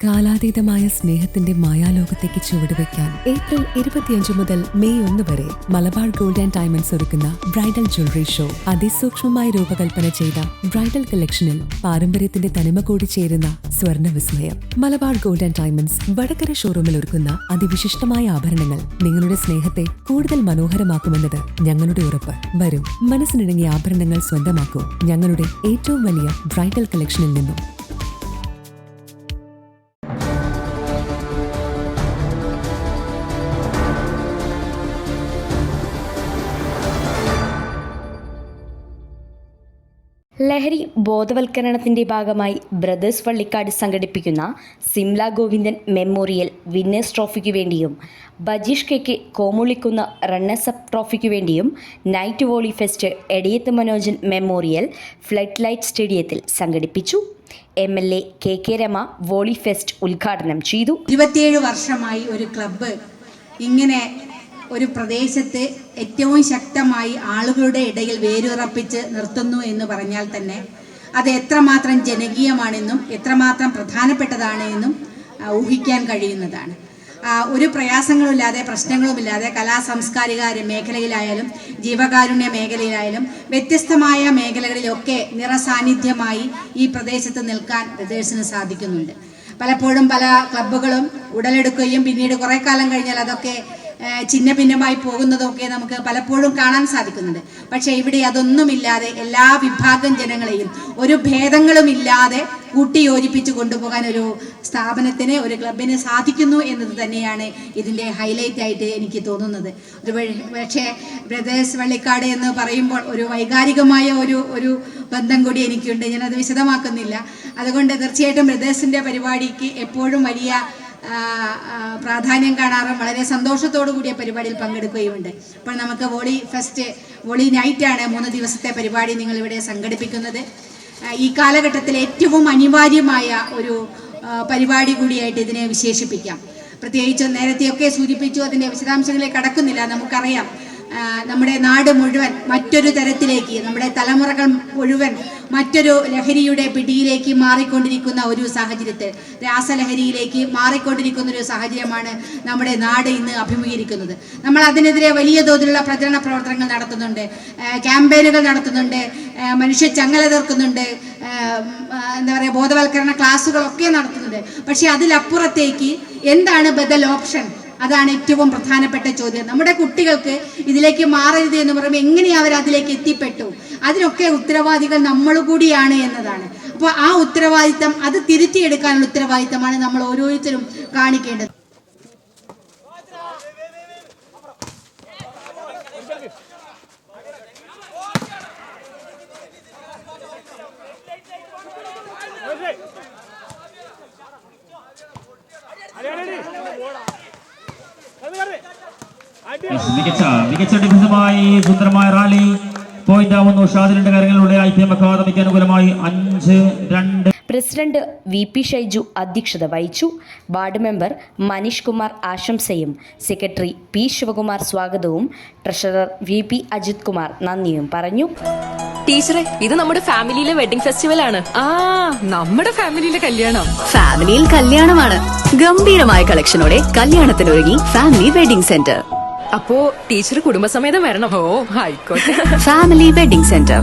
കാലാതീതമായ സ്നേഹത്തിന്റെ മായാലോകത്തേക്ക് ചുവടുവെക്കാൻ ഏപ്രിൽ 25 മുതൽ മെയ് 1 വരെ മലബാർ ഗോൾഡ് ആൻഡ് ഡയമണ്ട്സ് ഒരുക്കുന്ന ബ്രൈഡൽ ജ്വല്ലറി ഷോ. അതിസൂക്ഷ്മമായി രൂപകൽപ്പന ചെയ്ത ബ്രൈഡൽ കളക്ഷനിൽ പാരമ്പര്യത്തിന്റെ തനിമ കൂടി ചേരുന്ന സ്വർണ്ണ വിസ്മയം. Malabar gold and diamonds Vadakara ഷോറൂമിൽ ഒരുക്കുന്ന അതിവിശിഷ്ടമായ ആഭരണങ്ങൾ നിങ്ങളുടെ സ്നേഹത്തെ കൂടുതൽ മനോഹരമാക്കുമെന്നത് ഞങ്ങളുടെ ഉറപ്പ്. വരും, മനസ്സിനിണങ്ങിയ ആഭരണങ്ങൾ സ്വന്തമാക്കൂ ഞങ്ങളുടെ ഏറ്റവും വലിയ ബ്രൈഡൽ കളക്ഷനിൽ നിന്നും. ലഹരി ബോധവൽക്കരണത്തിന്റെ ഭാഗമായി ബ്രദേഴ്സ് വള്ളിക്കാട് സംഘടിപ്പിക്കുന്ന സിംല ഗോവിന്ദൻ മെമ്മോറിയൽ വിന്നേഴ്സ് ട്രോഫിക്കു വേണ്ടിയും ബജീഷ് കെ കോമുളിക്കുന്ന റണ്ണേഴ്സ് അപ്പ് ട്രോഫിക്കു വേണ്ടിയും night volley fest Ediyath Manojan memorial floodlight സ്റ്റേഡിയത്തിൽ സംഘടിപ്പിച്ചു. MLA KK Rema volley fest ഉദ്ഘാടനം ചെയ്തു. 27 വർഷമായി ഒരു ക്ലബ്ബ് ഇങ്ങനെ ഒരു പ്രദേശത്ത് ഏറ്റവും ശക്തമായി ആളുകളുടെ ഇടയിൽ വേരുറപ്പിച്ച് നിർത്തുന്നു എന്ന് പറഞ്ഞാൽ തന്നെ അത് എത്രമാത്രം ജനകീയമാണെന്നും എത്രമാത്രം പ്രധാനപ്പെട്ടതാണ് എന്നും ഊഹിക്കാൻ കഴിയുന്നതാണ്. ഒരു പ്രയാസങ്ങളുമില്ലാതെ പ്രശ്നങ്ങളുമില്ലാതെ സാംസ്കാരിക മേഖലയിലായാലും ജീവകാരുണ്യ മേഖലയിലായാലും വ്യത്യസ്തമായ മേഖലകളിലൊക്കെ നിറസാന്നിധ്യമായി ഈ പ്രദേശത്ത് നിൽക്കാൻ ബ്രദേഴ്സിന് സാധിക്കുന്നുണ്ട്. പലപ്പോഴും പല ക്ലബ്ബുകളും ഉടലെടുക്കുകയും പിന്നീട് കുറേ കാലം കഴിഞ്ഞാൽ അതൊക്കെ ചിഹ്ന ഭിന്നമായി പോകുന്നതൊക്കെ നമുക്ക് പലപ്പോഴും കാണാൻ സാധിക്കുന്നുണ്ട്. പക്ഷേ ഇവിടെ അതൊന്നുമില്ലാതെ എല്ലാ വിഭാഗം ജനങ്ങളെയും ഒരു ഭേദങ്ങളുമില്ലാതെ കൂട്ടിയോജിപ്പിച്ച് കൊണ്ടുപോകാൻ ഒരു സ്ഥാപനത്തിന്, ഒരു ക്ലബിന് സാധിക്കുന്നു എന്നത് തന്നെയാണ് ഇതിൻ്റെ ഹൈലൈറ്റ് ആയിട്ട് എനിക്ക് തോന്നുന്നത്. പക്ഷേ ബ്രദേഴ്സ് വള്ളിക്കാട് എന്ന് പറയുമ്പോൾ ഒരു വൈകാരികമായ ഒരു ബന്ധം കൂടി എനിക്കുണ്ട്. ഞാനത് വിശദമാക്കുന്നില്ല. അതുകൊണ്ട് തീർച്ചയായിട്ടും ബ്രദേഴ്സിൻ്റെ പരിപാടിക്ക് എപ്പോഴും വലിയ പ്രാധാന്യം കാണാറും വളരെ സന്തോഷത്തോടു കൂടിയ പരിപാടിയിൽ പങ്കെടുക്കുകയുമുണ്ട്. അപ്പോൾ നമുക്ക് വോളി നൈറ്റാണ് 3 ദിവസത്തെ പരിപാടി നിങ്ങളിവിടെ സംഘടിപ്പിക്കുന്നത്. ഈ കാലഘട്ടത്തിൽ ഏറ്റവും അനിവാര്യമായ ഒരു പരിപാടി കൂടിയായിട്ട് ഇതിനെ വിശേഷിപ്പിക്കാം. പ്രത്യേകിച്ച് നേരത്തെയൊക്കെ സൂചിപ്പിച്ചു, അതിൻ്റെ വിശദാംശങ്ങളിലേക്ക് കടക്കുന്നില്ല. നമുക്കറിയാം, നമ്മുടെ നാട് മുഴുവൻ മറ്റൊരു തരത്തിലേക്ക്, നമ്മുടെ തലമുറകൾ മുഴുവൻ മറ്റൊരു ലഹരിയുടെ പിടിയിലേക്ക് മാറിക്കൊണ്ടിരിക്കുന്ന ഒരു സാഹചര്യത്തിൽ, രാസലഹരിയിലേക്ക് മാറിക്കൊണ്ടിരിക്കുന്ന ഒരു സാഹചര്യമാണ് നമ്മുടെ നാട് ഇന്ന് അഭിമുഖീകരിക്കുന്നത്. നമ്മൾ അതിനെതിരെ വലിയ തോതിലുള്ള പ്രചരണ പ്രവർത്തനങ്ങൾ നടത്തുന്നുണ്ട്, ക്യാമ്പയിനുകൾ നടത്തുന്നുണ്ട്, മനുഷ്യ ചങ്ങല തീർക്കുന്നുണ്ട്, എന്താ പറയുക, ബോധവൽക്കരണ ക്ലാസ്സുകളൊക്കെ നടത്തുന്നുണ്ട്. പക്ഷെ അതിലപ്പുറത്തേക്ക് എന്താണ് ബദൽ ഓപ്ഷൻ? അതാണ് ഏറ്റവും പ്രധാനപ്പെട്ട ചോദ്യം. നമ്മുടെ കുട്ടികൾക്ക് ഇതിലേക്ക് മാറരുത് എന്ന് പറയുമ്പോൾ എങ്ങനെയാണ് അവർ അതിലേക്ക് എത്തിപ്പെട്ടു? അതിനൊക്കെ ഉത്തരവാദികൾ നമ്മൾ കൂടിയാണ് എന്നതാണ്. അപ്പോൾ ആ ഉത്തരവാദിത്തം, അത് തിരുത്തിയെടുക്കാനുള്ള ഉത്തരവാദിത്തമാണ് നമ്മൾ ഓരോരുത്തരും കാണിക്കേണ്ടത്. മികച്ച ഡിഫൻസുമായി സുന്ദരമായ റാലി പോയിന്റ് ആവുന്നു. ഷാദിലിന്റെ കാര്യങ്ങളിലൂടെ IPM അക്കാദമിക്ക് അനുകൂലമായി 5-2. പ്രസിഡന്റ് VP ഷൈജു അധ്യക്ഷത വഹിച്ചു. വാർഡ് മെമ്പർ മനീഷ് കുമാർ ആശംസയും സെക്രട്ടറി P ശിവകുമാർ സ്വാഗതവും ട്രഷറർ VP അജിത് കുമാർ നന്ദിയും പറഞ്ഞു. ടീച്ചറെ, ഇത് നമ്മുടെ ഫാമിലിയിലെ വെഡിങ് ഫെസ്റ്റിവൽ ആണ്. നമ്മുടെ ഫാമിലിയിലെ കല്യാണം. ഫാമിലിയിൽ കല്യാണമാണ്. ഗംഭീരമായ കളക്ഷനോടെ കല്യാണത്തിനൊരുങ്ങി ഫാമിലി വെഡിങ് സെന്റർ. അപ്പോ ടീച്ചർ കുടുംബസമേതം വരണം. ഓ ആയിക്കോട്ടെ. Family wedding centre.